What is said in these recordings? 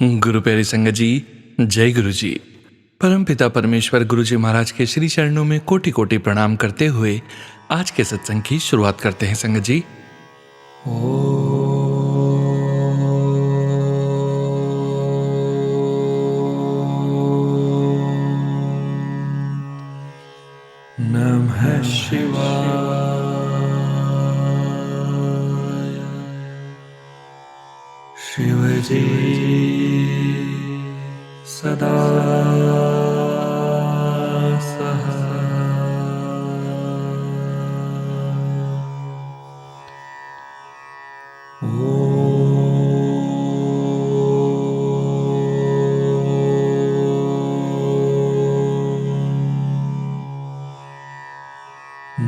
गुरु प्यारी संगत जी, जय गुरु जी। परम पिता परमेश्वर गुरु जी महाराज के श्री चरणों में कोटि कोटि प्रणाम करते हुए आज के सत्संग की शुरुआत करते हैं संगत जी। नमः शिवाय। शिवजी सदा सहाय।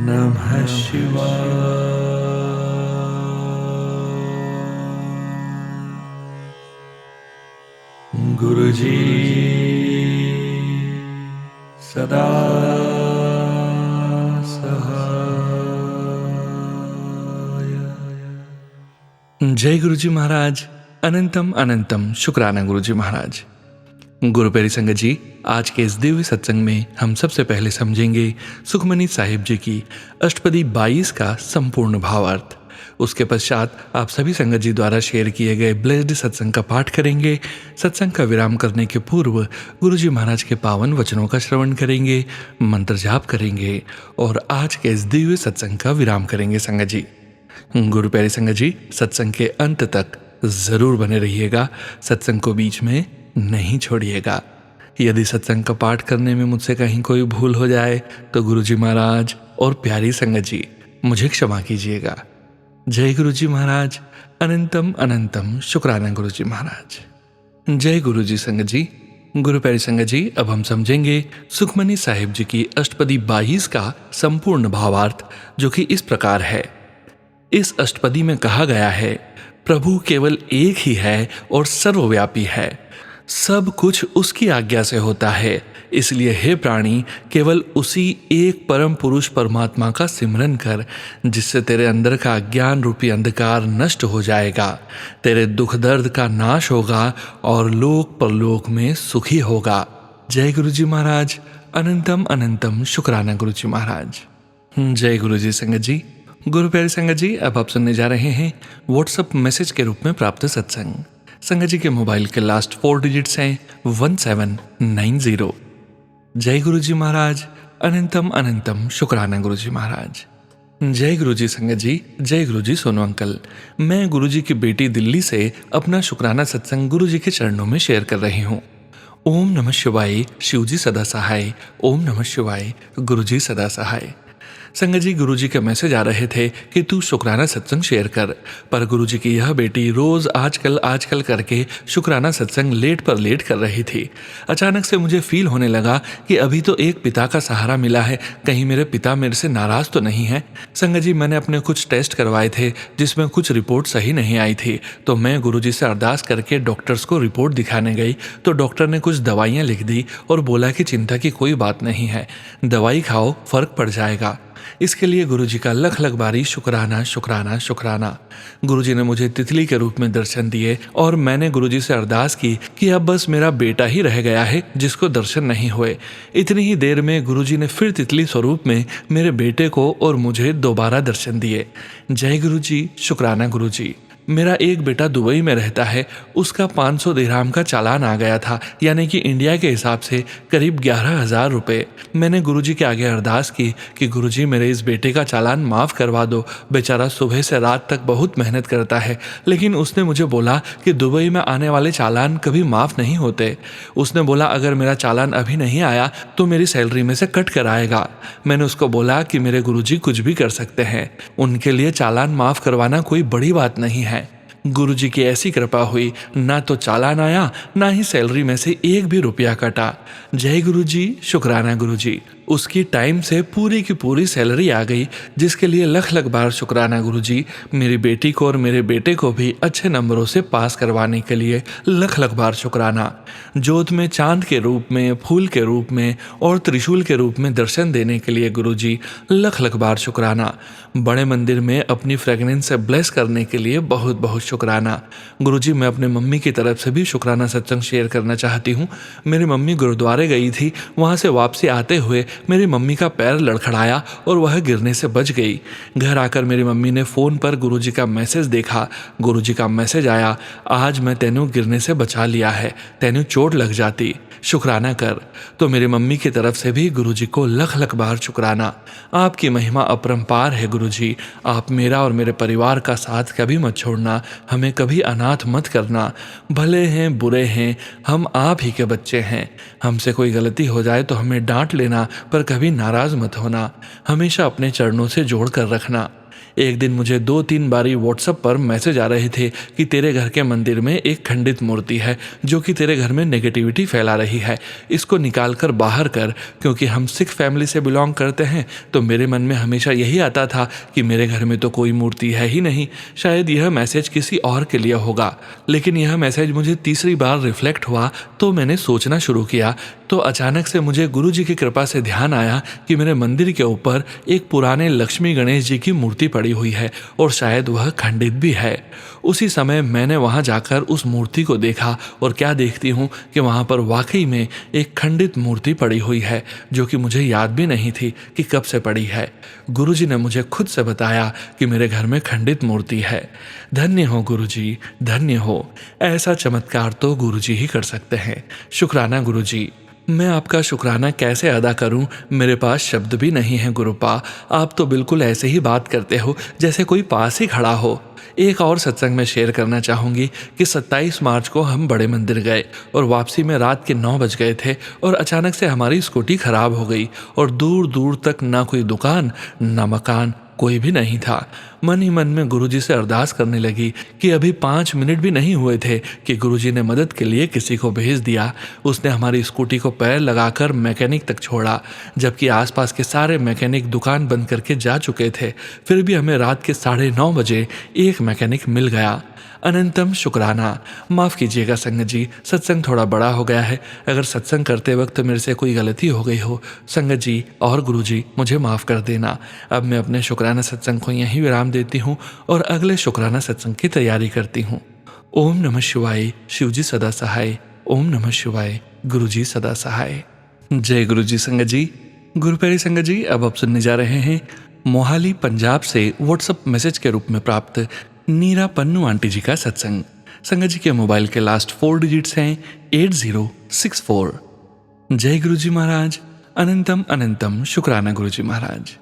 नमः शिवाय। गुरुजी सदा सहाय। जय गुरुजी महाराज। अनंतम अनंतम शुक्राना गुरुजी महाराज। गुरु प्यारी संगत जी, आज के इस दिव्य सत्संग में हम सबसे पहले समझेंगे सुखमनी साहिब जी की अष्टपदी 22 का संपूर्ण भावार्थ। उसके पश्चात आप सभी संगत जी द्वारा शेयर किए गए ब्लेस्ड सत्संग का पाठ करेंगे। सत्संग का विराम करने के पूर्व गुरुजी महाराज के पावन वचनों का श्रवण करेंगे, मंत्र जाप करेंगे और आज के इस दिव्य सत्संग का विराम करेंगे संगत जी। गुरु प्यारी संगत जी, सत्संग के अंत तक जरूर बने रहिएगा, सत्संग को बीच में नहीं छोड़िएगा। यदि सत्संग का पाठ करने में मुझसे कहीं कोई भूल हो जाए तो गुरुजी महाराज और प्यारी संगत जी मुझे क्षमा कीजिएगा। जय गुरुजी महाराज। अनंतम अनंतम शुक्राना गुरुजी महाराज। जय गुरुजी संगत जी। गुरु प्यारी संगत जी, अब हम समझेंगे सुखमनी साहिब जी की अष्टपदी 22 का संपूर्ण भावार्थ, जो कि इस प्रकार है। इस अष्टपदी में कहा गया है, प्रभु केवल एक ही है और सर्वव्यापी है, सब कुछ उसकी आज्ञा से होता है। इसलिए हे प्राणी, केवल उसी एक परम पुरुष परमात्मा का सिमरन कर, जिससे तेरे अंदर का अज्ञान रूपी अंधकार नष्ट हो जाएगा, तेरे दुख दर्द का नाश होगा और लोक परलोक में सुखी होगा। जय गुरुजी महाराज। अनंतम अनंतम शुक्राना गुरुजी महाराज। जय गुरुजी संगत जी। गुरु प्यारी संगत जी, अब आप सुनने जा रहे हैं व्हाट्सएप मैसेज के रूप में प्राप्त सत्संग। संगत जी के मोबाइल के लास्ट 4 डिजिट्स हैं 1790। जय गुरुजी महाराज। अनंतम अनंतम शुक्राना गुरुजी महाराज। जय गुरुजी संगत जी। जय गुरुजी सोनू अंकल। मैं गुरुजी की बेटी दिल्ली से अपना शुक्राना सत्संग गुरुजी के चरणों में शेयर कर रही हूँ। ओम नमः शिवाय। शिवजी सदा सहाय। ओम नमः शिवाय। गुरुजी सदा सहाय। संगत जी, गुरुजी के मैसेज आ रहे थे कि तू शुक्राना सत्संग शेयर कर, पर गुरुजी की यह बेटी रोज आजकल करके शुक्राना सत्संग लेट पर लेट कर रही थी। अचानक से मुझे फील होने लगा कि अभी तो एक पिता का सहारा मिला है, कहीं मेरे पिता मेरे से नाराज तो नहीं है। संगत जी, मैंने अपने कुछ टेस्ट करवाए थे जिसमें कुछ रिपोर्ट सही नहीं आई थी, तो मैं गुरुजी से अरदास करके डॉक्टर्स को रिपोर्ट दिखाने गई तो डॉक्टर ने कुछ दवाइयाँ लिख दी और बोला कि चिंता की कोई बात नहीं है, दवाई खाओ, फर्क पड़ जाएगा। इसके लिए गुरुजी का लख लख बारी शुक्राना शुक्राना शुक्राना। गुरुजी ने मुझे तितली के रूप में दर्शन दिए और मैंने गुरुजी से अरदास की कि अब बस मेरा बेटा ही रह गया है जिसको दर्शन नहीं हुए। इतनी ही देर में गुरुजी ने फिर तितली स्वरूप में मेरे बेटे को और मुझे दोबारा दर्शन दिए। जय गुरुजी। शुक्राना गुरुजी। मेरा एक बेटा दुबई में रहता है, उसका 500 दिरहम का चालान आ गया था, यानी कि इंडिया के हिसाब से करीब 11,000 रुपये। मैंने गुरुजी के आगे अरदास की कि गुरुजी मेरे इस बेटे का चालान माफ़ करवा दो, बेचारा सुबह से रात तक बहुत मेहनत करता है। लेकिन उसने मुझे बोला कि दुबई में आने वाले चालान कभी माफ़ नहीं होते। उसने बोला अगर मेरा चालान अभी नहीं आया तो मेरी सैलरी में से कट कर आएगा। मैंने उसको बोला कि मेरे गुरुजी कुछ भी कर सकते हैं, उनके लिए चालान माफ़ करवाना कोई बड़ी बात नहीं है। गुरुजी की ऐसी कृपा हुई, ना तो चालान आया ना ही सैलरी में से एक भी रुपया कटा। जय गुरुजी। शुक्राना गुरुजी। उसकी टाइम से पूरी की पूरी सैलरी आ गई, जिसके लिए लख लख बार शुक्राना गुरुजी। मेरी बेटी को और मेरे बेटे को भी अच्छे नंबरों से पास करवाने के लिए लख लख बार शुक्राना। जोत में चांद के रूप में, फूल के रूप में और त्रिशूल के रूप में दर्शन देने के लिए गुरुजी लख लख बार शुक्राना। बड़े मंदिर में अपनी फ्रेगनेंस से ब्लेस करने के लिए बहुत बहुत शुक्राना। गुरुजी, मैं अपने मम्मी की तरफ से भी शुक्राना सत्संग शेयर करना चाहती हूँ। मेरी मम्मी गुरुद्वारे गई थी, वहाँ से वापसी आते हुए मेरी मम्मी का पैर लड़खड़ाया और वह गिरने से बच गई। घर आकर मेरी मम्मी ने फ़ोन पर गुरुजी का मैसेज देखा। गुरुजी का मैसेज आया, आज मैं तेनू गिरने से बचा लिया है, तेनू चोट लग जाती, शुक्राना कर। तो मेरी मम्मी की तरफ से भी गुरुजी को लख लख बार शुक्राना। आपकी महिमा अपरंपार है गुरुजी। आप मेरा और मेरे परिवार का साथ कभी मत छोड़ना, हमें कभी अनाथ मत करना। भले हैं बुरे हैं, हम आप ही के बच्चे हैं। हमसे कोई गलती हो जाए तो हमें डांट लेना, पर कभी नाराज़ मत होना। हमेशा अपने चरणों से जोड़ कर रखना। एक दिन मुझे 2-3 बारी व्हाट्सएप पर मैसेज आ रहे थे कि तेरे घर के मंदिर में एक खंडित मूर्ति है जो कि तेरे घर में नेगेटिविटी फैला रही है, इसको निकाल कर बाहर कर। क्योंकि हम सिख फैमिली से बिलोंग करते हैं, तो मेरे मन में हमेशा यही आता था कि मेरे घर में तो कोई मूर्ति है ही नहीं, शायद यह मैसेज किसी और के लिए होगा। लेकिन यह मैसेज मुझे तीसरी बार रिफ्लेक्ट हुआ तो मैंने सोचना शुरू किया, तो अचानक से मुझे गुरुजी की कृपा से ध्यान आया कि मेरे मंदिर के ऊपर एक पुराने लक्ष्मी गणेश जी की मूर्ति पड़ी हुई है और शायद वह खंडित भी है। उसी समय मैंने वहां जाकर उस मूर्ति को देखा और क्या देखती हूँ कि वहां पर वाकई में एक खंडित मूर्ति पड़ी हुई है, जो कि मुझे याद भी नहीं थी कि कब से पड़ी है। गुरुजी ने मुझे खुद से बताया कि मेरे घर में खंडित मूर्ति है। धन्य हो गुरुजी, धन्य हो। ऐसा चमत्कार तो गुरुजी ही कर सकते हैं। शुक्राना गुरुजी। मैं आपका शुक्राना कैसे अदा करूं, मेरे पास शब्द भी नहीं है गुरुपा। आप तो बिल्कुल ऐसे ही बात करते हो जैसे कोई पास ही खड़ा हो। एक और सत्संग में शेयर करना चाहूँगी कि 27 मार्च को हम बड़े मंदिर गए और वापसी में रात के 9 बज गए थे और अचानक से हमारी स्कूटी खराब हो गई और दूर दूर तक ना कोई दुकान ना मकान, कोई भी नहीं था। मन ही मन में गुरुजी से अरदास करने लगी कि अभी 5 मिनट भी नहीं हुए थे कि गुरुजी ने मदद के लिए किसी को भेज दिया। उसने हमारी स्कूटी को पैर लगाकर मैकेनिक तक छोड़ा, जबकि आसपास के सारे मैकेनिक दुकान बंद करके जा चुके थे। फिर भी हमें रात के 9:30 बजे एक मैकेनिक मिल गया। अनंतम शुक्राना। माफ़ कीजिएगा संगत जी, सत्संग थोड़ा बड़ा हो गया है। अगर सत्संग करते वक्त मेरे से कोई गलती हो गई हो, संगत जी और गुरुजी मुझे माफ़ कर देना। अब मैं अपने शुक्राना सत्संग को यहीं विराम देती हूँ और अगले शुक्राना सत्संग की तैयारी करती हूँ। ओम नमः शिवाय। शिवजी सदा सहाय। ओम नमः शिवाय। गुरुजी सदा सहाय। जय गुरुजी संगत जी। गुरुप्यारी संगत जी, अब आप सुनने जा रहे हैं मोहाली पंजाब से व्हाट्सएप मैसेज के रूप में प्राप्त नीरा पन्नू आंटी जी का सत्संग। संगत जी के मोबाइल के लास्ट 4 डिजिट्स हैं 8064। जय गुरुजी महाराज। अनंतम अनंतम शुक्राना गुरुजी महाराज।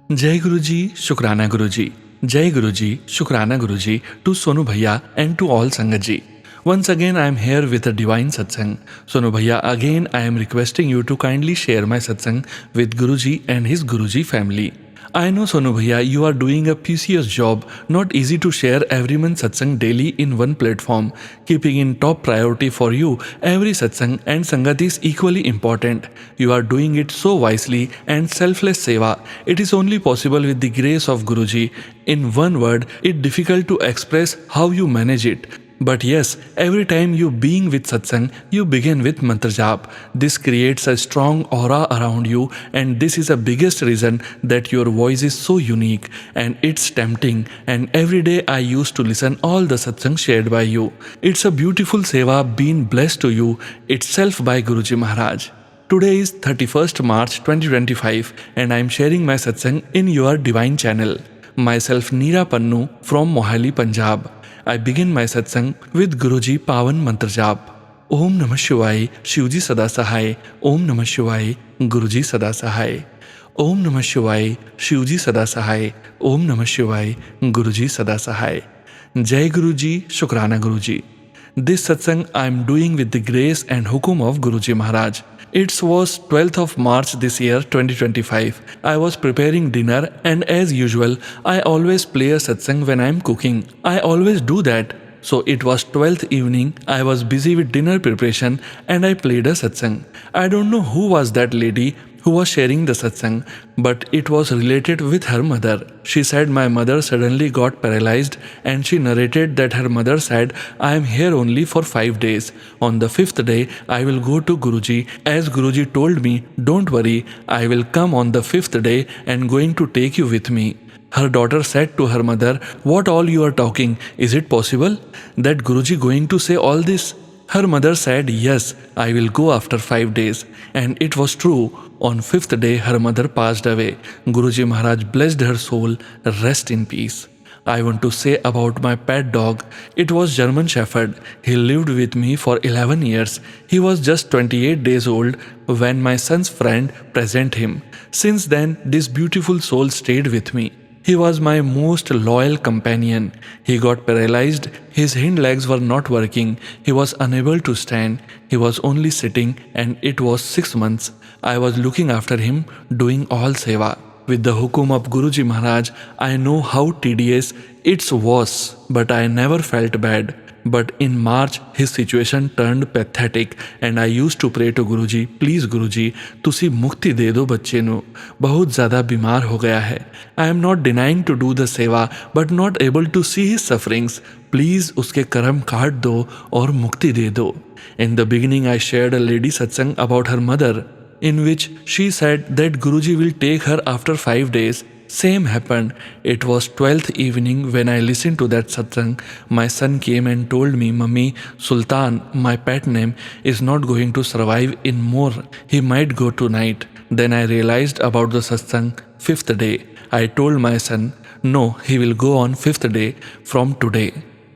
जय गुरुजी, शुक्राना गुरुजी। जय गुरुजी, शुक्राना गुरुजी टू सोनू भैया and to all संगत जी। Once again I am here with a divine satsang. Sonu Bhaiya, again I am requesting you to kindly share my satsang with Guruji and his Guruji family. I know Sonu Bhaiya, you are doing a precious job. Not easy to share everyone's satsang daily in one platform. Keeping in top priority for you, every satsang and sangat is equally important. You are doing it so wisely and selfless seva. It is only possible with the grace of Guruji. In one word, it's difficult to express how you manage it. But yes, every time you being with satsang, you begin with mantra jap. This creates a strong aura around you, and this is the biggest reason that your voice is so unique and it's tempting. And every day I used to listen all the satsang shared by you. It's a beautiful seva being blessed to you itself by Guruji Maharaj. Today is 31st March 2025 and I am sharing my satsang in your divine channel. Myself Neera Pannu from Mohali, Punjab. I begin my satsang with Guruji Pawan Mantra Jap. Om Namah Shivaya, Shivji Sada Sahai. Om Namah Shivaya, Guruji Sada Sahai. Om Namah Shivaya, Shivji Sada Sahai. Om Namah Shivaya, Guruji Sada Sahai. Jai Guruji, Shukrana Guruji. This satsang I am doing with the grace and hukum of Guruji Maharaj. It was 12th of March this year 2025. I was preparing dinner and as usual, I always play a satsang when I am cooking. I always do that. So it was 12th evening, I was busy with dinner preparation and I played a satsang. I don't know who was that lady who was sharing the satsang, but it was related with her mother. She said my mother suddenly got paralyzed and she narrated that her mother said, I am here only for 5 days. On the 5th day, I will go to Guruji as Guruji told me, don't worry, I will come on the 5th day and going to take you with me. Her daughter said to her mother, what all you are talking? Is it possible that Guruji going to say all this? Her mother said, yes, I will go after 5 days. And it was true. On 5th day, her mother passed away. Guruji Maharaj blessed her soul. Rest in peace. I want to say about my pet dog. It was German Shepherd. He lived with me for 11 years. He was just 28 days old when my son's friend presented him. Since then, this beautiful soul stayed with me. He was my most loyal companion. He got paralyzed. His hind legs were not working. He was unable to stand. He was only sitting, and it was 6 months. I was looking after him, doing all seva. With the hukum of Guruji Maharaj, I know how tedious it was, but I never felt bad. But in March, his situation turned pathetic and I used to pray to Guruji, please Guruji, तुसी मुक्ति दे दो बच्चे नु, बहुत ज़्यादा बीमार हो गया है. I am not denying to do the सेवा, but not able to see his sufferings. Please उसके कर्म काट दो और मुक्ति दे दो. In the beginning, I shared a lady satsang about her mother, in which she said that Guruji will take her after 5 days. Same happened. It was 12th evening when I listened to that satsang. My son came and told me, Mummy, Sultan, my pet name, is not going to survive in more. He might go tonight. Then I realized about the satsang 5th day. I told my son, no, he will go on 5th day from today.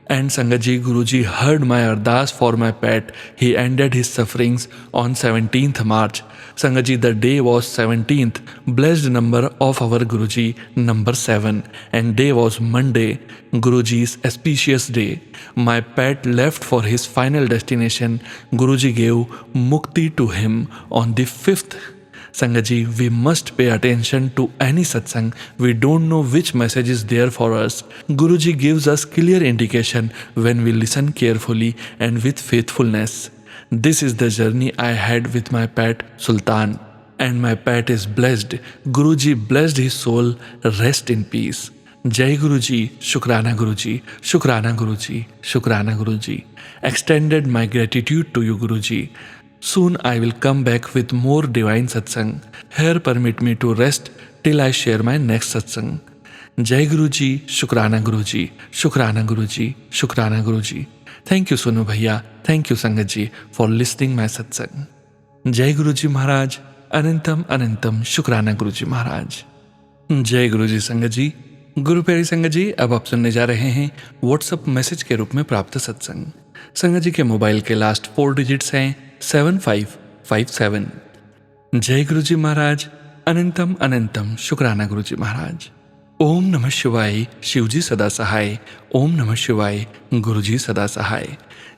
And Sangatji, Guruji heard my ardas for my pet. He ended his sufferings on 17th March. Sangatji, the day was 17th, blessed number of our Guruji, number 7. And day was Monday, Guruji's auspicious day. My pet left for his final destination. Guruji gave mukti to him on the 5th. Sangatji, we must pay attention to any satsang. We don't know which message is there for us. Guruji gives us clear indication when we listen carefully and with faithfulness. This is the journey I had with my pet Sultan. And my pet is blessed. Guruji blessed his soul. Rest in peace. Jai Guruji, Shukrana Guruji, Shukrana Guruji, Shukrana Guruji. Extended my gratitude to you, Guruji. Soon I will come back with more divine satsang. Here permit me to rest till I share my next satsang. Jai Guruji, Shukrana Guruji, Shukrana Guruji, Shukrana Guruji. Thank you Sonu Bhaiya, thank you Sangatji for listening my satsang. Jai Guruji Maharaj, Anantam Anantam, Shukrana Guruji Maharaj. जय गुरुजी संगत जी। गुरु प्यारी संगत जी, अब आप सुनने जा रहे हैं व्हाट्सएप मैसेज के रूप में प्राप्त सत्संग। संगत जी के मोबाइल के लास्ट 4 डिजिट्स हैं 7557। जय गुरुजी महाराज, अनंतम अनंतम शुक्राना गुरुजी महाराज। ओम नमः शिवाय, शिवजी सदा सहाय। ओम नमः शिवाय, गुरुजी सदा सहाय।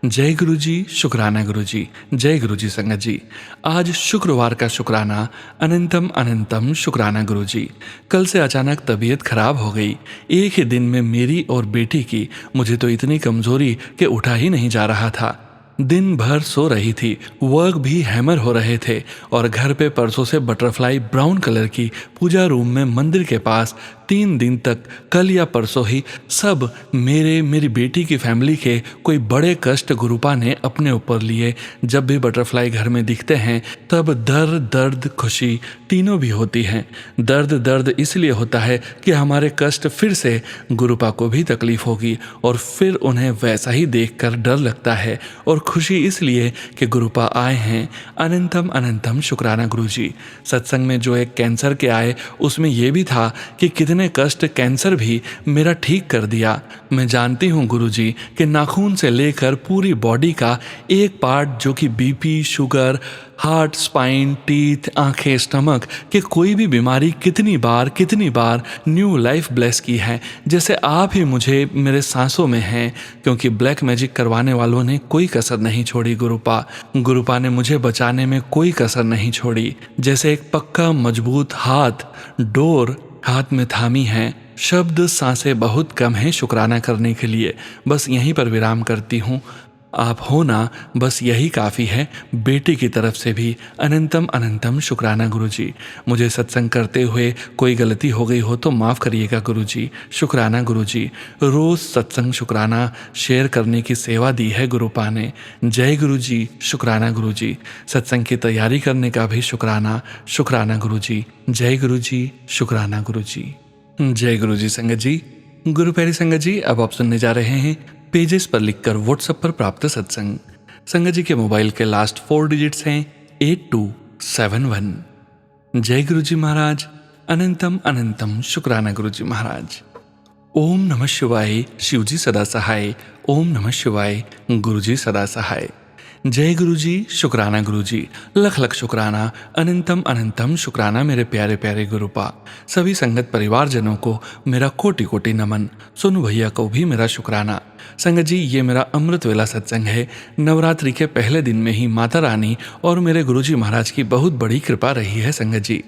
जय गुरुजी, शुक्राना गुरुजी। जय गुरुजी संगत जी। आज शुक्रवार का शुक्राना, अनंतम अनंतम शुक्राना गुरुजी। कल से अचानक तबीयत खराब हो गई। एक ही दिन में मेरी और बेटी की। मुझे तो इतनी कमजोरी कि उठा ही नहीं जा रहा था। दिन भर सो रही थी, वर्क भी हैमर हो रहे थे और घर पे परसों से बटरफ्लाई ब्राउन कलर की पूजा रूम में मंदिर के पास 3 दिन तक, कल या परसों ही सब मेरी बेटी की फैमिली के कोई बड़े कष्ट गुरुपा ने अपने ऊपर लिए। जब भी बटरफ्लाई घर में दिखते हैं तब दर्द खुशी तीनों भी होती हैं। दर्द इसलिए होता है कि हमारे कष्ट फिर से गुरुपा को भी तकलीफ होगी और फिर उन्हें वैसा ही देखकर डर लगता है, और खुशी इसलिए कि गुरुपा आए हैं। अनंतम अनंतम शुक्राना गुरुजी। सत्संग में जो एक कैंसर के आए उसमें यह भी था कि कितने कष्ट कैंसर भी मेरा ठीक कर दिया। मैं जानती हूँ गुरुजी कि नाखून से लेकर पूरी बॉडी का एक पार्ट जो कि BP, sugar, heart, spine, teeth, आंखें, स्टमक कि कोई भी बीमारी कितनी बार न्यू लाइफ ब्लेस की है, जैसे आप ही मुझे मेरे सांसों में हैं। क्योंकि ब्लैक मैजिक करवाने वालों ने कोई कसर नहीं छोड़ी। गुरुपा ने मुझे बचाने में कोई कसर नहीं छोड़ी। जैसे एक पक्का मजबूत हाथ डोर हाथ में थामी है। शब्द सांसें बहुत कम हैं शुक्राना करने के लिए। बस यहीं पर विराम करती हूँ। आप हो ना, बस यही काफ़ी है। बेटी की तरफ से भी अनंतम अनंतम शुक्राना गुरुजी। मुझे सत्संग करते हुए कोई गलती हो गई हो तो माफ़ करिएगा गुरुजी। शुक्राना गुरुजी। रोज़ सत्संग शुक्राना शेयर करने की सेवा दी है गुरुपा ने। जय गुरुजी। शुक्राना गुरुजी। सत्संग की तैयारी करने का भी शुक्राना। शुक्राना गुरुजी। जय गुरुजी। शुक्राना गुरुजी। जय गुरुजी संगत जी। गुरु प्यारी संगत जी, अब आप सुनने जा रहे हैं पेजेस पर लिखकर व्हाट्सएप पर प्राप्त सत्संग। संगत जी के मोबाइल के लास्ट 4 डिजिट्स हैं 8271। जय गुरुजी महाराज। अनंतम अनंतम शुक्राना गुरुजी महाराज। ओम नमः शिवाय। शिवजी सदा सहाय। ओम नमः शिवाय। गुरुजी सदा सहाय। जय गुरुजी। शुक्राना गुरुजी। लख लख शुक्राना। अनंतम अनंतम शुक्राना मेरे प्यारे प्यारे गुरुपा। सभी संगत परिवारजनों को मेरा कोटि कोटि नमन। सोनू भैया को भी मेरा शुक्राना। संगत जी, ये मेरा अमृत वेला सत्संग है। नवरात्रि के पहले दिन में ही माता रानी और मेरे गुरुजी महाराज की बहुत बड़ी कृपा रही है संगत जी।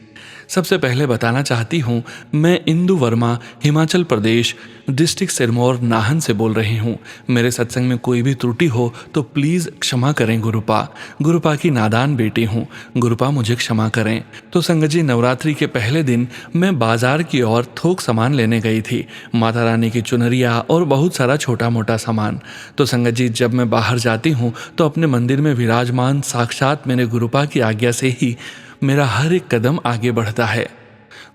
सबसे पहले बताना चाहती हूँ, मैं इंदु वर्मा हिमाचल प्रदेश डिस्ट्रिक्ट सिरमौर नाहन से बोल रही हूँ। मेरे सत्संग में कोई भी त्रुटि हो तो प्लीज़ क्षमा करें गुरुपा। गुरुपा की नादान बेटी हूँ, गुरुपा मुझे क्षमा करें। तो संगत जी, नवरात्रि के पहले दिन मैं बाजार की ओर थोक सामान लेने गई थी, माता रानी की चुनरिया और बहुत सारा छोटा मोटा सामान। तो संगत जी, जब मैं बाहर जाती हूँ तो अपने मंदिर में विराजमान साक्षात मेरे गुरुपा की आज्ञा से ही मेरा हर एक कदम आगे बढ़ता है।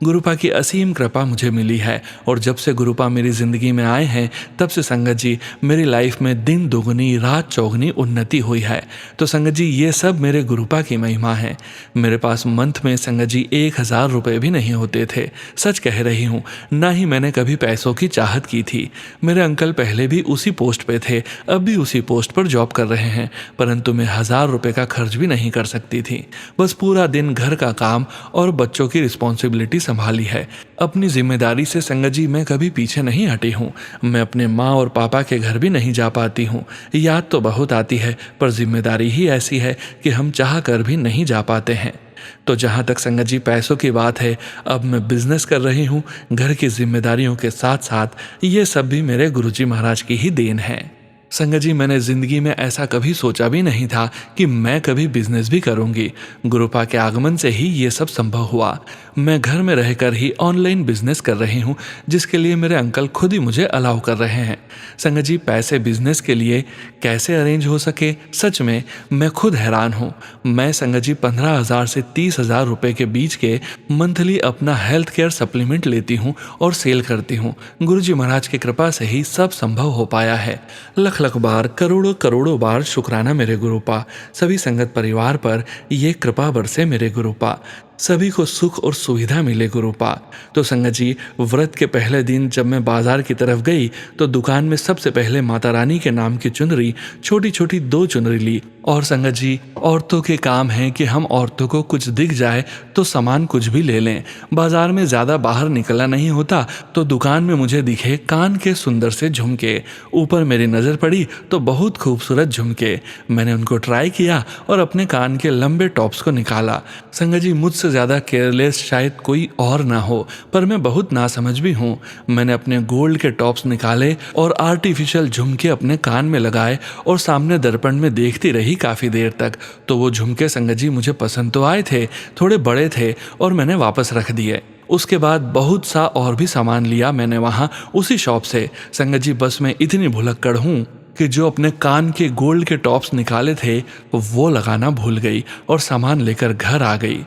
गुरुपा की असीम कृपा मुझे मिली है और जब से गुरुपा मेरी ज़िंदगी में आए हैं तब से संगत जी मेरी लाइफ में दिन दुगनी रात चौगनी उन्नति हुई है। तो संगत जी, ये सब मेरे गुरुपा की महिमा है। मेरे पास मंथ में संगत जी 1000 रुपये भी नहीं होते थे, सच कह रही हूँ। ना ही मैंने कभी पैसों की चाहत की थी। मेरे अंकल पहले भी उसी पोस्ट पे थे, अब भी उसी पोस्ट पर जॉब कर रहे हैं, परंतु मैं 1000 रुपये का खर्च भी नहीं कर सकती थी। बस पूरा दिन घर का काम और बच्चों की रिस्पॉन्सिबिलिटी संभाली है। अपनी जिम्मेदारी से संगत जी मैं कभी पीछे नहीं हटी हूँ। मैं अपने माँ और पापा के घर भी नहीं जा पाती हूँ। याद तो बहुत आती है, पर जिम्मेदारी ही ऐसी है कि हम चाह कर भी नहीं जा पाते हैं। तो जहाँ तक संगत जी पैसों की बात है, अब मैं बिजनेस कर रही हूँ। घर की जिम्मेदारियों के साथ साथ ये सब भी मेरे गुरुजी महाराज की ही देन है। संगत जी, मैंने ज़िंदगी में ऐसा कभी सोचा भी नहीं था कि मैं कभी बिजनेस भी करूंगी। गुरुपा के आगमन से ही ये सब संभव हुआ। मैं घर में रहकर ही ऑनलाइन बिजनेस कर रही हूँ, जिसके लिए मेरे अंकल खुद ही मुझे अलाउ कर रहे हैं। संगत जी, पैसे बिजनेस के लिए कैसे अरेंज हो सके, सच में मैं खुद हैरान हूँ। मैं संगत जी 15,000 से 30,000 रुपये के बीच के मंथली अपना हेल्थ केयर सप्लीमेंट लेती हूँ और सेल करती हूँ। गुरुजी महाराज की कृपा से ही सब संभव हो पाया है। लख लख बार, करोड़ों करोड़ों बार शुक्राना मेरे गुरुपा। सभी संगत परिवार पर ये कृपा बरसे मेरे गुरुपा। सभी को सुख और सुविधा मिले गुरुपा। तो संगत जी, व्रत के पहले दिन जब मैं बाजार की तरफ गई तो दुकान में सबसे पहले माता रानी के नाम की चुनरी, छोटी छोटी 2 चुनरी ली। और संगत जी, औरतों के काम है कि हम औरतों को कुछ दिख जाए तो सामान कुछ भी ले लें। बाजार में ज़्यादा बाहर निकलना नहीं होता, तो दुकान में मुझे दिखे कान के सुंदर से झुमके। ऊपर मेरी नज़र पड़ी तो बहुत खूबसूरत झुमके। मैंने उनको ट्राई किया और अपने कान के लंबे टॉप्स को निकाला। संगत जी, मुझसे ज़्यादा केयरलेस शायद कोई और ना हो, पर मैं बहुत नासमझ भी हूँ। मैंने अपने गोल्ड के टॉप्स निकाले और आर्टिफिशियल झुमके अपने कान में लगाए और सामने दर्पण में देखती रही काफ़ी देर तक। तो वो झुमके संगत जी मुझे पसंद तो आए थे, थोड़े बड़े थे और मैंने वापस रख दिए। उसके बाद बहुत सा और भी सामान लिया मैंने वहाँ उसी शॉप से। संगत जी, बस मैं इतनी भुलक्कड़ हूँ कि जो अपने कान के गोल्ड के टॉप्स निकाले थे वो लगाना भूल गई और सामान लेकर घर आ गई।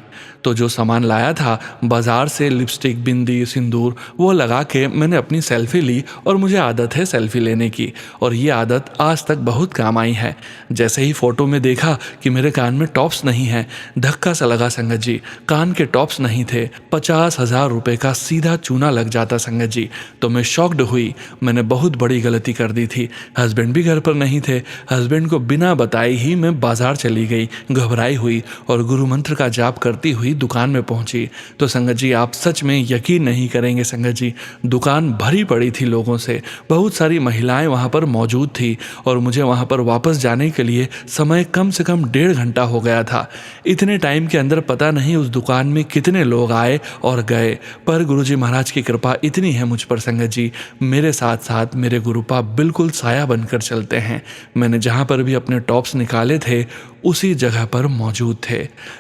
तो जो सामान लाया था बाजार से, लिपस्टिक, बिंदी, सिंदूर, वो लगा के मैंने अपनी सेल्फी ली। और मुझे आदत है सेल्फी लेने की, और ये आदत आज तक बहुत काम आई है। जैसे ही फोटो में देखा कि मेरे कान में टॉप्स नहीं है, धक्का सा लगा संगत जी। कान के टॉप्स नहीं थे। 50,000 रुपये का सीधा चूना लग जाता संगत जी। तो मैं शॉक्ड हुई। मैंने बहुत बड़ी गलती कर दी थी। हस्बैंड भी घर पर नहीं थे। हस्बैंड को बिना बताए ही मैं बाजार चली गई, घबराई हुई और गुरु मंत्र का जाप करती हुई दुकान में पहुंची। तो संगत जी, आप सच में यकीन नहीं करेंगे संगत जी, दुकान भरी पड़ी थी लोगों से। बहुत सारी महिलाएं वहां पर मौजूद थी और मुझे वहां पर वापस जाने के लिए समय कम से कम 1.5 घंटा हो गया था। इतने टाइम के अंदर पता नहीं उस दुकान में कितने लोग आए और गए, पर गुरुजी महाराज की कृपा इतनी है मुझ पर संगत जी, मेरे साथ साथ मेरे गुरुपा बिल्कुल साया बनकर चलते हैं। मैंने जहाँ पर भी अपने टॉप्स निकाले थे उसी जगह पर मौजूद थे।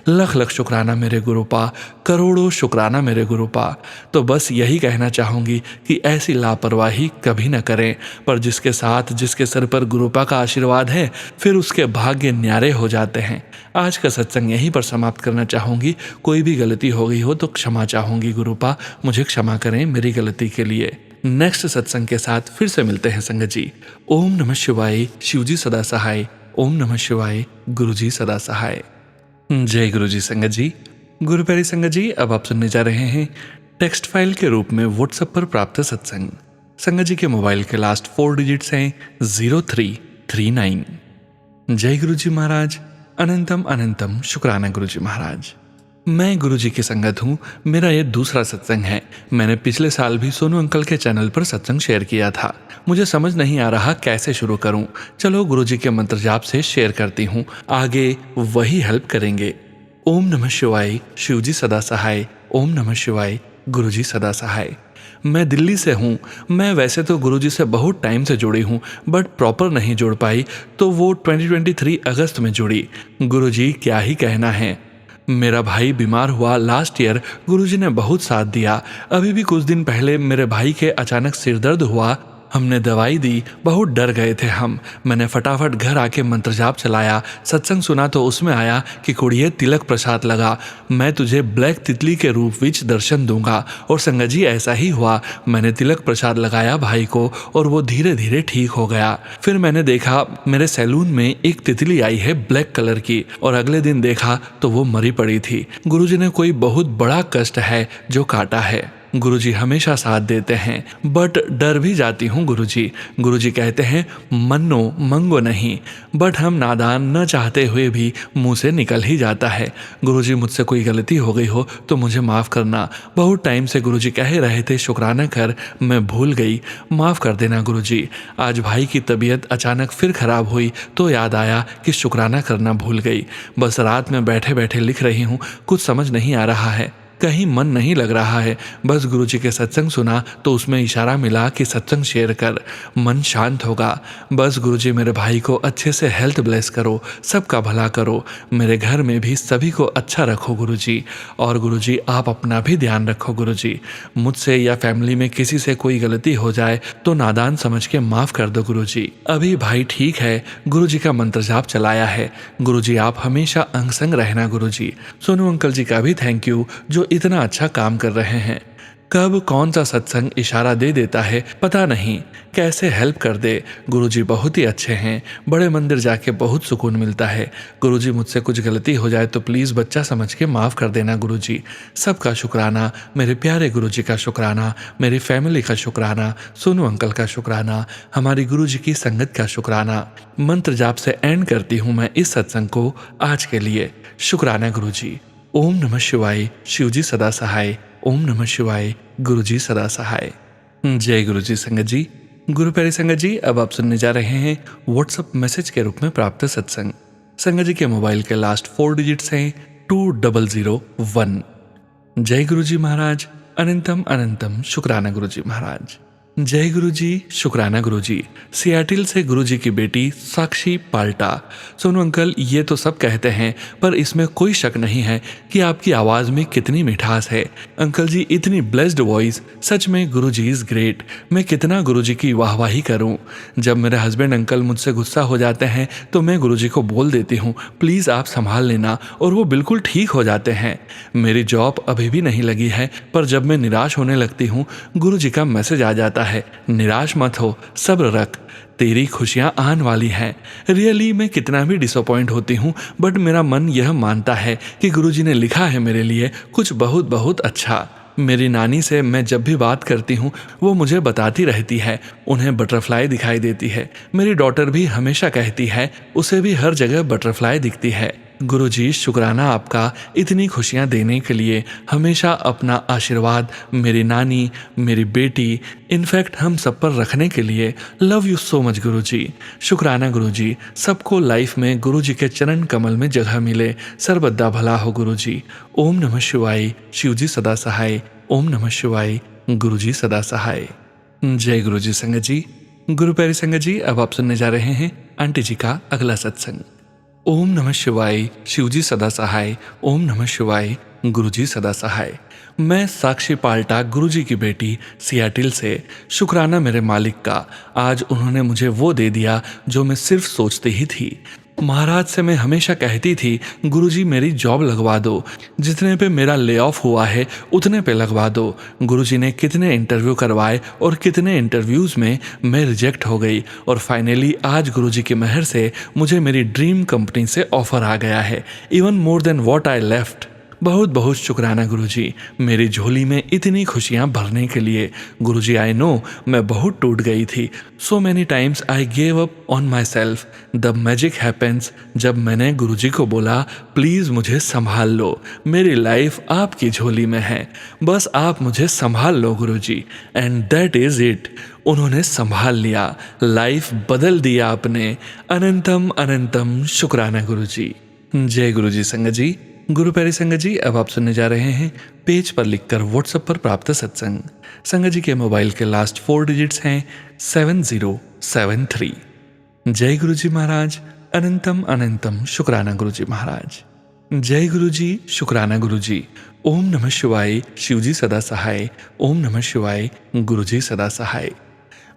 लख लख शुक्राना मेरे गुरुपा, करोड़ों शुक्राना मेरे गुरुपा। तो बस यही कहना चाहूँगी कि ऐसी लापरवाही कभी न करें, पर जिसके साथ जिसके सर पर गुरुपा का आशीर्वाद है फिर उसके भाग्य न्यारे हो जाते हैं। आज का सत्संग यहीं पर समाप्त करना चाहूँगी। कोई भी गलती हो गई हो तो क्षमा चाहूँगी गुरुपा, मुझे क्षमा करें मेरी गलती के लिए। नेक्स्ट सत्संग के साथ फिर से मिलते हैं संगत जी। ओम नमः शिवाय, शिवजी सदा सहाय। ओम नमः शिवाय, गुरुजी सदा सहाय। जय गुरुजी संगत जी। गुरु प्यारी संगत जी, अब आप सुनने जा रहे हैं टेक्स्ट फाइल के रूप में व्हाट्सएप पर प्राप्त सत्संग। संगत जी के मोबाइल के लास्ट 4 डिजिट्स हैं 0339। जय गुरुजी महाराज, अनंतम अनंतम शुक्राना गुरुजी महाराज। मैं गुरुजी की संगत हूँ। मेरा ये दूसरा सत्संग है। मैंने पिछले साल भी सोनू अंकल के चैनल पर सत्संग शेयर किया था। मुझे समझ नहीं आ रहा कैसे शुरू करूँ। चलो गुरुजी के मंत्र जाप से शेयर करती हूँ, आगे वही हेल्प करेंगे। ओम नमः शिवाय, शिवजी सदा सहाय। ओम नमः शिवाय, गुरुजी सदा सहाय। मैं दिल्ली से हूँ। मैं वैसे तो गुरुजी से बहुत टाइम से जुड़ी हूँ, बट प्रॉपर नहीं जुड़ पाई, तो वो 2023 अगस्त में जुड़ी। गुरुजी क्या ही कहना है। मेरा भाई बीमार हुआ लास्ट ईयर, गुरुजी ने बहुत साथ दिया। अभी भी कुछ दिन पहले मेरे भाई के अचानक सिर दर्द हुआ, हमने दवाई दी, बहुत डर गए थे हम। मैंने फटाफट घर आके मंत्र जाप चलाया, सत्संग सुना तो उसमें आया कि कुड़िए तिलक प्रसाद लगा, मैं तुझे ब्लैक तितली के रूप विच दर्शन दूंगा। और संगत जी ऐसा ही हुआ। मैंने तिलक प्रसाद लगाया भाई को और वो धीरे धीरे ठीक हो गया। फिर मैंने देखा मेरे सैलून में एक तितली आई है ब्लैक कलर की, और अगले दिन देखा तो वो मरी पड़ी थी। गुरुजी ने कोई बहुत बड़ा कष्ट है जो काटा है। गुरुजी हमेशा साथ देते हैं, बट डर भी जाती हूँ गुरुजी। गुरुजी कहते हैं मन्नो मंगो नहीं, बट हम नादान न चाहते हुए भी मुंह से निकल ही जाता है। गुरुजी मुझसे कोई गलती हो गई हो तो मुझे माफ़ करना। बहुत टाइम से गुरुजी कह रहे थे शुक्राना कर, मैं भूल गई, माफ़ कर देना गुरुजी। आज भाई की तबीयत अचानक फिर ख़राब हुई तो याद आया कि शुक्राना करना भूल गई। बस रात में बैठे बैठे लिख रही हूँ, कुछ समझ नहीं आ रहा है, कहीं मन नहीं लग रहा है। बस गुरुजी के सत्संग सुना तो उसमें इशारा मिला कि सत्संग शेयर कर, मन शांत होगा। बस गुरुजी मेरे भाई को अच्छे से हेल्थ ब्लेस करो, सबका भला करो, मेरे घर में भी सभी को अच्छा रखो गुरुजी। और गुरुजी आप अपना भी ध्यान रखो गुरुजी। मुझसे या फैमिली में किसी से कोई गलती हो जाए तो नादान समझ के माफ़ कर दो गुरुजी। अभी भाई ठीक है, गुरुजी का मंत्र जाप चलाया है। गुरुजी आप हमेशा अंग संग रहना गुरुजी। सोनू अंकल जी का भी थैंक यू जो इतना अच्छा काम कर रहे हैं। कब कौन सा सत्संग इशारा दे देता है पता नहीं, कैसे हेल्प कर दे। गुरुजी बहुत ही अच्छे हैं, बड़े मंदिर जाके बहुत सुकून मिलता है। गुरुजी मुझसे कुछ गलती हो जाए तो प्लीज़ बच्चा समझ के माफ़ कर देना गुरुजी। सबका शुक्राना, मेरे प्यारे गुरुजी का शुक्राना, मेरी फैमिली का शुक्राना, सोनू अंकल का शुक्राना, हमारी गुरुजी की संगत का शुक्राना। मंत्र जाप से एंड करती हूँ मैं इस सत्संग को आज के लिए। शुक्राना गुरुजी। ओम नमः शिवाय, शिवजी सदा सहाय। ओम नमः शिवाय, गुरुजी सदा सहाय। जय गुरुजी संगत जी। गुरु प्यारी संगत जी, अब आप सुनने जा रहे हैं व्हाट्सएप मैसेज के रूप में प्राप्त सत्संग। संगत जी के मोबाइल के लास्ट 4 डिजिट्स हैं 2001। जय गुरुजी महाराज, अनंतम अनंतम शुक्राना गुरुजी महाराज। जय गुरुजी, शुक्राना गुरुजी। सियाटिल से गुरुजी की बेटी साक्षी पाल्टा। सोनू अंकल ये तो सब कहते हैं, पर इसमें कोई शक नहीं है कि आपकी आवाज़ में कितनी मिठास है। अंकल जी इतनी ब्लेस्ड वॉइस, सच में गुरुजी इज़ ग्रेट। मैं कितना गुरुजी की वाहवाही करूं। जब मेरे हस्बैंड अंकल मुझसे गुस्सा हो जाते हैं तो मैं गुरुजी को बोल देती हूँ प्लीज़ आप संभाल लेना, और वो बिल्कुल ठीक हो जाते हैं। मेरी जॉब अभी भी नहीं लगी है, पर जब मैं निराश होने लगती हूँ गुरुजी का मैसेज आ जाता है, निराश मत हो, सब्र रख, तेरी खुशियां आने वाली हैं। रियली मैं कितना भी डिसअपॉइंट होती हूँ, बट मेरा मन यह मानता है कि गुरुजी ने लिखा है मेरे लिए कुछ बहुत बहुत अच्छा। मेरी नानी से मैं जब भी बात करती हूँ वो मुझे बताती रहती है, उन्हें बटरफ्लाई दिखाई देती है। मेरी डॉटर भी हमेशा कहती है उसे भी हर जगह बटरफ्लाई दिखती है। गुरुजी शुक्राना आपका इतनी खुशियाँ देने के लिए। हमेशा अपना आशीर्वाद मेरी नानी, मेरी बेटी, इनफैक्ट हम सब पर रखने के लिए। लव यू सो मच गुरुजी। शुक्राना गुरुजी। सबको लाइफ में गुरुजी के चरण कमल में जगह मिले, सर्वदा भला हो गुरुजी। ओम नमः शिवाय, शिवजी सदा सहाय। ओम नमः शिवाय, गुरुजी सदा सहाय। जय गुरुजी संगत जी। गुरु प्यारी संगत जी, अब आप सुनने जा रहे हैं आंटी जी का अगला सत्संग। ओम नमः शिवाय, शिवजी सदा सहाय। ओम नमः शिवाय, गुरुजी सदा सहाय। मैं साक्षी पाल्टा, गुरुजी की बेटी, सियाटिल से। शुक्राना मेरे मालिक का, आज उन्होंने मुझे वो दे दिया जो मैं सिर्फ सोचती ही थी। महाराज से मैं हमेशा कहती थी, गुरुजी मेरी जॉब लगवा दो, जितने पे मेरा ले ऑफ हुआ है उतने पे लगवा दो। गुरुजी ने कितने इंटरव्यू करवाए और कितने इंटरव्यूज़ में मैं रिजेक्ट हो गई, और फाइनली आज गुरुजी की मेहर से मुझे मेरी ड्रीम कंपनी से ऑफर आ गया है, even more than what I left. बहुत बहुत शुक्राना गुरुजी, मेरी झोली में इतनी खुशियाँ भरने के लिए। गुरुजी, आई नो मैं बहुत टूट गई थी। So many times I gave up on my self. The magic happens जब मैंने गुरुजी को बोला, प्लीज़ मुझे संभाल लो, मेरी लाइफ आपकी झोली में है, बस आप मुझे संभाल लो Guruji. And that is it. उन्होंने संभाल लिया, लाइफ बदल दिया आपने। अनंतम अनंतम शुक्राना गुरुजी। जय गुरुजी संगत जी। गुरु प्यारी संगत जी, अब आप सुनने जा रहे हैं पेज पर लिखकर व्हाट्सएप पर प्राप्त सत्संग। संगत जी के मोबाइल के लास्ट 4 डिजिट्स हैं 7073। जय गुरुजी महाराज। अनंतम अनंतम शुक्राना गुरुजी महाराज। जय गुरुजी, शुक्राना गुरुजी। ओम नमः शिवाय, शिवजी सदा सहाय। ओम नमः शिवाय, गुरुजी सदा सहाय।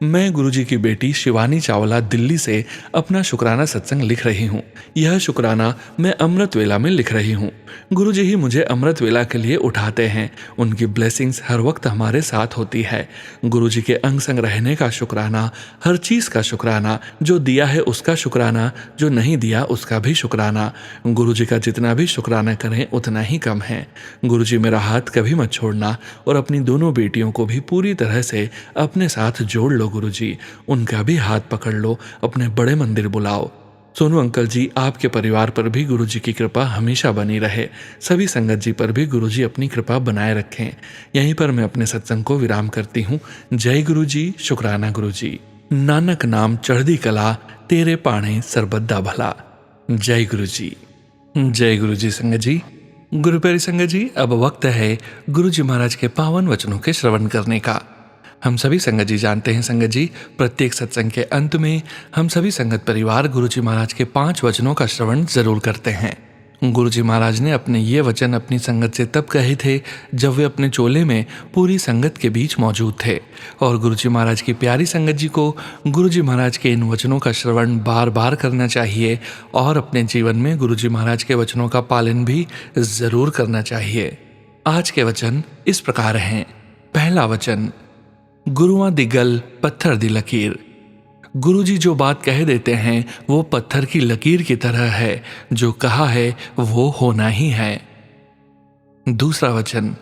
मैं गुरुजी की बेटी शिवानी चावला दिल्ली से अपना शुक्राना सत्संग लिख रही हूँ। यह शुक्राना मैं अमृत वेला में लिख रही हूँ। गुरुजी ही मुझे अमृत वेला के लिए उठाते हैं। उनकी ब्लेसिंग्स हर वक्त हमारे साथ होती है। गुरुजी के अंग संग रहने का शुक्राना, हर चीज़ का शुक्राना, जो दिया है उसका शुक्राना, जो नहीं दिया उसका भी शुक्राना। गुरुजी का जितना भी शुक्राना करें उतना ही कम है। गुरुजी मेरा हाथ कभी मत छोड़ना, और अपनी दोनों बेटियों को भी पूरी तरह से अपने साथ जोड़ लो गुरुजी। उनका भी हाथ पकड़ लो, अपने बड़े मंदिर बुलाओ। सोनू अंकल जी, आपके परिवार पर भी गुरुजी की कृपा हमेशा बनी रहे। सभी संगत जी पर भी गुरुजी अपनी कृपा बनाए रखें। यहीं पर मैं अपने सत्संग को विराम करती हूँ। जय गुरुजी, शुक्राना गुरुजी। नानक नाम चढ़दी कला, तेरे पाणे सरबद्दा भला। जय गुरुजी। जय गुरुजी संगत जी। गुरु प्यारी संगत जी, अब वक्त है गुरुजी महाराज के पावन वचनों के श्रवण करने का। हम सभी संगत जी जानते हैं संगत जी, प्रत्येक सत्संग के अंत में हम सभी संगत परिवार गुरुजी महाराज के 5 वचनों का श्रवण जरूर करते हैं। गुरुजी महाराज ने अपने ये वचन अपनी संगत से तब कहे थे जब वे अपने चोले में पूरी संगत के बीच मौजूद थे, और गुरुजी महाराज की प्यारी संगत जी को गुरुजी महाराज के इन वचनों का श्रवण बार बार करना चाहिए, और अपने जीवन में गुरुजी महाराज के वचनों का पालन भी जरूर करना चाहिए। आज के वचन इस प्रकार हैं। पहला वचन, गुरुआ दी गल पत्थर दी लकीर। गुरुजी जो बात कह देते हैं वो पत्थर की लकीर की तरह है, जो कहा है वो होना ही है। दूसरा वचन,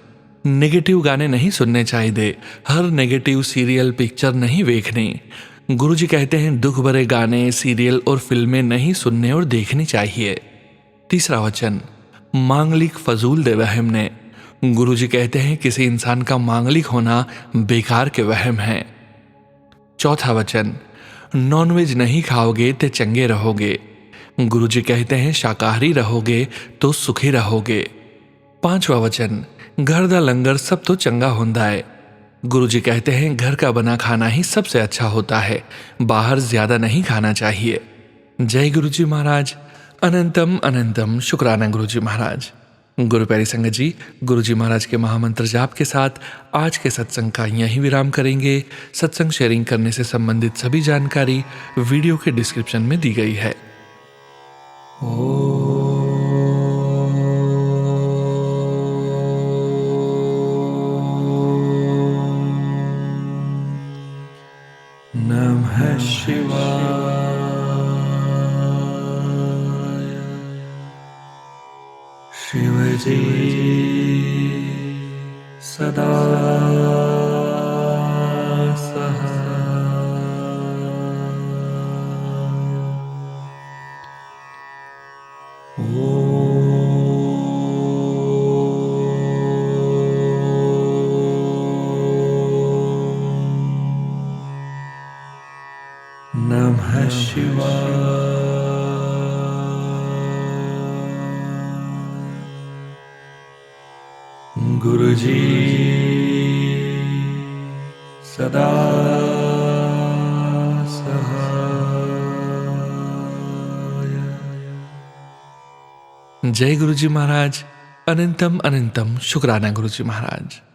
नेगेटिव गाने नहीं सुनने चाहिए, हर नेगेटिव सीरियल पिक्चर नहीं देखनी। गुरुजी कहते हैं दुख भरे गाने, सीरियल और फिल्में नहीं सुनने और देखनी चाहिए। तीसरा वचन, मांगलिक फजूल दे वहम ने। गुरुजी कहते हैं किसी इंसान का मांगलिक होना बेकार के वहम है। चौथा वचन, नॉनवेज नहीं खाओगे तो चंगे रहोगे। गुरुजी कहते हैं शाकाहारी रहोगे तो सुखी रहोगे। पांचवा वचन, घर दा लंगर सब तो चंगा होंदा है। गुरुजी कहते हैं घर का बना खाना ही सबसे अच्छा होता है, बाहर ज्यादा नहीं खाना चाहिए। जय गुरुजी महाराज। अनंतम अनंतम शुक्राना गुरुजी महाराज। गुरु प्यारी संगत जी, गुरुजी महाराज के महामंत्र जाप के साथ आज के सत्संग का यहीं विराम करेंगे। सत्संग शेयरिंग करने से संबंधित सभी जानकारी वीडियो के डिस्क्रिप्शन में दी गई है। नमः शिवाय। शिवजी सदा नमः शिवाय। गुरुजी सदा जय गुरु जी महाराज। अनंतम अनंतम शुक्राना गुरु जी महाराज।